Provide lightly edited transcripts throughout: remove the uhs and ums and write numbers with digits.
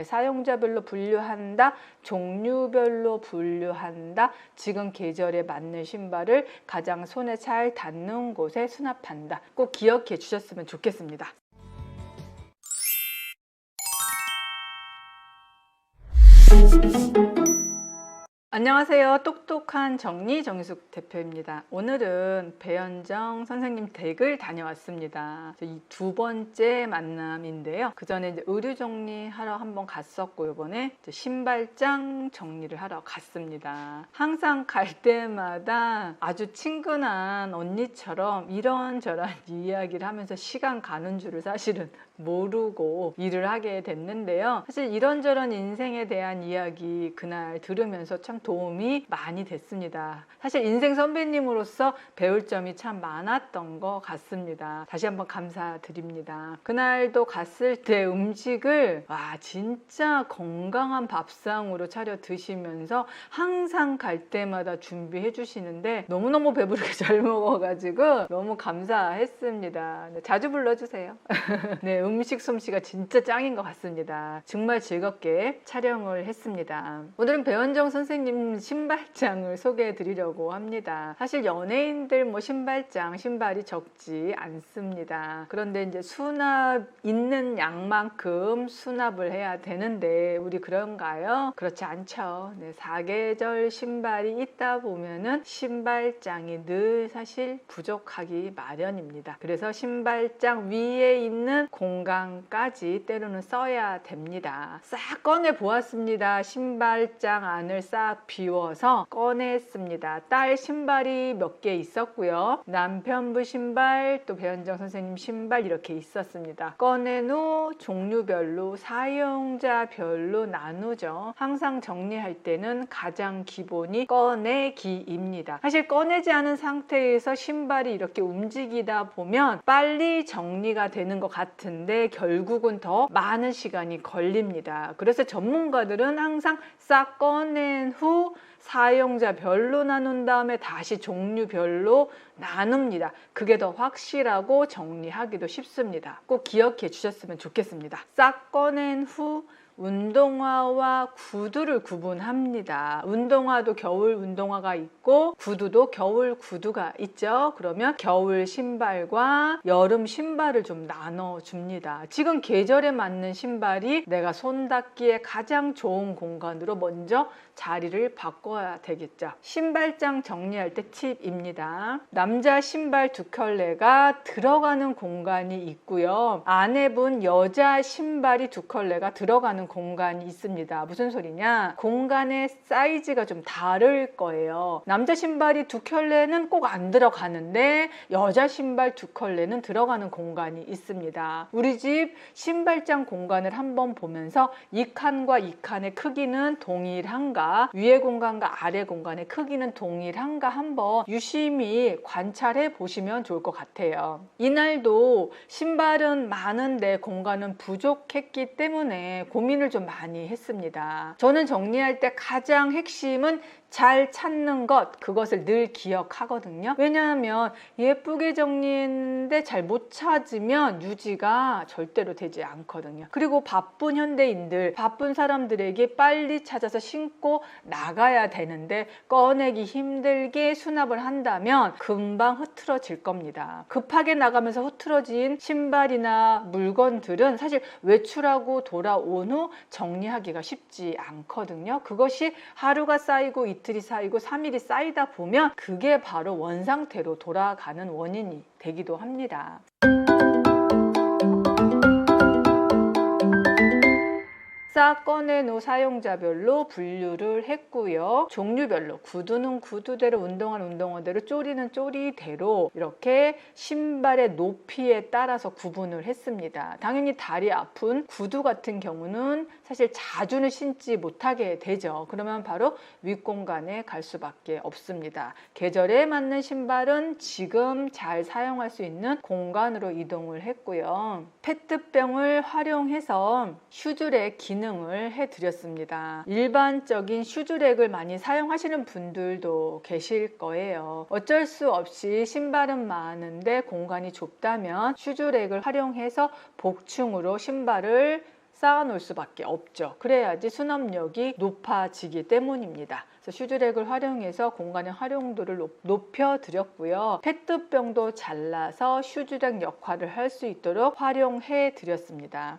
사용자별로 분류한다, 종류별로 분류한다, 지금 계절에 맞는 신발을 가장 손에 잘 닿는 곳에 수납한다. 꼭 기억해 주셨으면 좋겠습니다. 안녕하세요. 똑똑한 정리 정희숙 대표입니다. 오늘은 배현정 선생님 댁을 다녀왔습니다. 이 두 번째 만남인데요. 그 전에 이제 의류 정리하러 한번 갔었고, 이번에 신발장 정리를 하러 갔습니다. 항상 갈 때마다 아주 친근한 언니처럼 이런저런 이야기를 하면서 시간 가는 줄을 사실은 모르고 일을 하게 됐는데요. 사실 이런저런 인생에 대한 이야기 그날 들으면서 참 도움이 많이 됐습니다. 사실 인생 선배님으로서 배울 점이 참 많았던 것 같습니다. 다시 한번 감사드립니다. 그날도 갔을 때 음식을 진짜 건강한 밥상으로 차려 드시면서 항상 갈 때마다 준비해 주시는데 너무너무 배부르게 잘 먹어가지고 너무 감사했습니다. 자주 불러주세요. 네, 음식 솜씨가 진짜 짱인 것 같습니다. 정말 즐겁게 촬영을 했습니다. 오늘은 배현정 선생님 신발장을 소개해 드리려고 합니다. 사실 연예인들 신발이 적지 않습니다. 그런데 이제 수납 있는 양만큼 수납을 해야 되는데 우리 그런가요? 그렇지 않죠. 네, 사계절 신발이 있다 보면은 신발장이 늘 사실 부족하기 마련입니다. 그래서 신발장 위에 있는 공간까지 때로는 써야 됩니다. 싹 꺼내 보았습니다. 신발장 안을 싹 비워서 꺼냈습니다. 딸 신발이 몇 개 있었고요. 남편부 신발, 또 배현정 선생님 신발 이렇게 있었습니다. 꺼낸 후 종류별로 사용자별로 나누죠. 항상 정리할 때는 가장 기본이 꺼내기입니다. 사실 꺼내지 않은 상태에서 신발이 이렇게 움직이다 보면 빨리 정리가 되는 것 같은데 결국은 더 많은 시간이 걸립니다. 그래서 전문가들은 항상 싹 꺼낸 후 사용자별로 나눈 다음에 다시 종류별로 나눕니다. 그게 더 확실하고 정리하기도 쉽습니다. 꼭 기억해 주셨으면 좋겠습니다. 싹 꺼낸 후 운동화와 구두를 구분합니다. 운동화도 겨울 운동화가 있고 구두도 겨울 구두가 있죠. 그러면 겨울 신발과 여름 신발을 좀 나눠줍니다. 지금 계절에 맞는 신발이 내가 손 닿기에 가장 좋은 공간으로 먼저 자리를 바꿔야 되겠죠. 신발장 정리할 때 팁입니다. 남자 신발 두 켤레가 들어가는 공간이 있고요. 아내분 여자 신발이 두 켤레가 들어가는 공간이 있습니다. 무슨 소리냐? 공간의 사이즈가 좀 다를 거예요. 남자 신발이 두 켤레는 꼭 안 들어가는데 여자 신발 두 켤레는 들어가는 공간이 있습니다. 우리 집 신발장 공간을 한번 보면서 이 칸과 이 칸의 크기는 동일한가, 위에 공간과 아래 공간의 크기는 동일한가 한번 유심히 관찰해 보시면 좋을 것 같아요. 이날도 신발은 많은데 공간은 부족했기 때문에 고민을 좀 많이 했습니다. 저는 정리할 때 가장 핵심은 잘 찾는 것, 그것을 늘 기억하거든요. 왜냐하면 예쁘게 정리했는데 잘 못 찾으면 유지가 절대로 되지 않거든요. 그리고 바쁜 현대인들, 바쁜 사람들에게 빨리 찾아서 신고 나가야 되는데 꺼내기 힘들게 수납을 한다면 금방 흐트러질 겁니다. 급하게 나가면서 흐트러진 신발이나 물건들은 사실 외출하고 돌아온 후 정리하기가 쉽지 않거든요. 그것이 하루가 쌓이고 이틀이 쌓이고 3일이 쌓이다 보면 그게 바로 원상태로 돌아가는 원인이 되기도 합니다. 싹 꺼낸 후 사용자별로 분류를 했고요. 종류별로 구두는 구두대로, 운동화는 운동화대로, 쪼리는 쪼리대로 이렇게 신발의 높이에 따라서 구분을 했습니다. 당연히 다리 아픈 구두 같은 경우는 사실 자주는 신지 못하게 되죠. 그러면 바로 윗공간에 갈 수밖에 없습니다. 계절에 맞는 신발은 지금 잘 사용할 수 있는 공간으로 이동을 했고요. 페트병을 활용해서 슈즈랙 기능을 해드렸습니다. 일반적인 슈즈랙을 많이 사용하시는 분들도 계실 거예요. 어쩔 수 없이 신발은 많은데 공간이 좁다면 슈즈랙을 활용해서 복층으로 신발을 쌓아놓을 수밖에 없죠. 그래야지 수납력이 높아지기 때문입니다. 그래서 슈즈렉을 활용해서 공간의 활용도를 높여드렸고요. 페트병도 잘라서 슈즈렉 역할을 할 수 있도록 활용해 드렸습니다.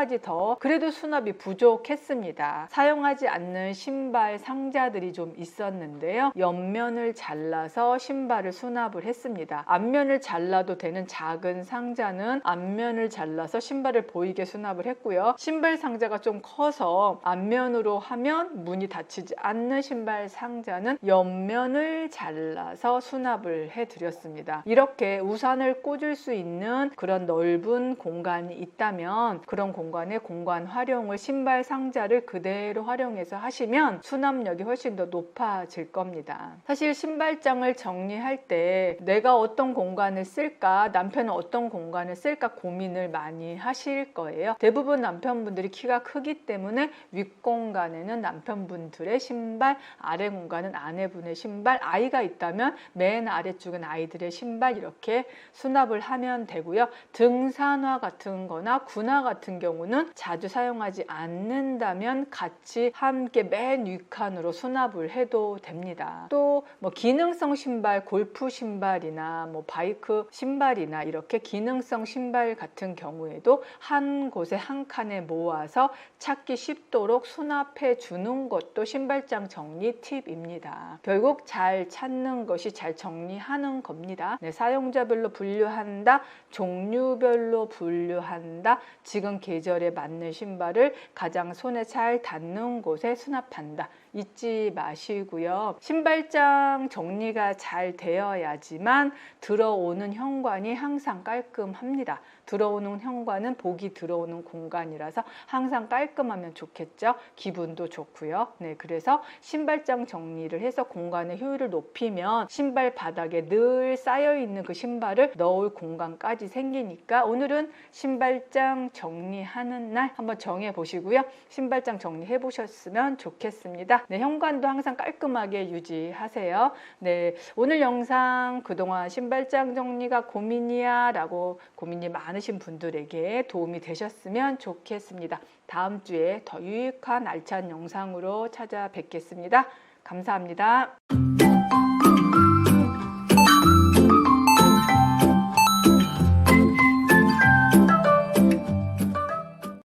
가지 더 그래도 수납이 부족했습니다. 사용하지 않는 신발 상자들이 좀 있었는데요. 옆면을 잘라서 신발을 수납을 했습니다. 앞면을 잘라도 되는 작은 상자는 앞면을 잘라서 신발을 보이게 수납을 했고요. 신발 상자가 좀 커서 앞면으로 하면 문이 닫히지 않는 신발 상자는 옆면을 잘라서 수납을 해드렸습니다. 이렇게 우산을 꽂을 수 있는 그런 넓은 공간이 있다면 그런 공간의 공간 활용을 신발 상자를 그대로 활용해서 하시면 수납력이 훨씬 더 높아질 겁니다. 사실 신발장을 정리할 때 내가 어떤 공간을 쓸까, 남편은 어떤 공간을 쓸까 고민을 많이 하실 거예요. 대부분 남편분들이 키가 크기 때문에 윗공간에는 남편분들의 신발, 아래 공간은 아내분의 신발, 아이가 있다면 맨 아래쪽은 아이들의 신발 이렇게 수납을 하면 되고요. 등산화 같은 거나 군화 같은 경우는 자주 사용하지 않는다면 같이 함께 맨 윗칸으로 수납을 해도 됩니다. 또 뭐 기능성 신발, 골프 신발이나 뭐 바이크 신발이나 이렇게 기능성 신발 같은 경우에도 한 곳에 한 칸에 모아서 찾기 쉽도록 수납해 주는 것도 신발장 정리 팁입니다. 결국 잘 찾는 것이 잘 정리하는 겁니다. 네, 사용자별로 분류한다, 종류별로 분류한다, 지금 계절에 맞는 신발을 가장 손에 잘 닿는 곳에 수납한다. 잊지 마시고요. 신발장 정리가 잘 되어야지만 들어오는 현관이 항상 깔끔합니다. 들어오는 현관은 복이 들어오는 공간이라서 항상 깔끔하면 좋겠죠. 기분도 좋고요. 네, 그래서 신발장 정리를 해서 공간의 효율을 높이면 신발 바닥에 늘 쌓여있는 그 신발을 넣을 공간까지 생기니까 오늘은 신발장 정리하는 날 한번 정해보시고요. 신발장 정리해 보셨으면 좋겠습니다. 네, 현관도 항상 깔끔하게 유지하세요. 네, 오늘 영상 그동안 신발장 정리가 고민이야 라고 고민이 많으신 분들에게 도움이 되셨으면 좋겠습니다. 다음 주에 더 유익한 알찬 영상으로 찾아뵙겠습니다. 감사합니다.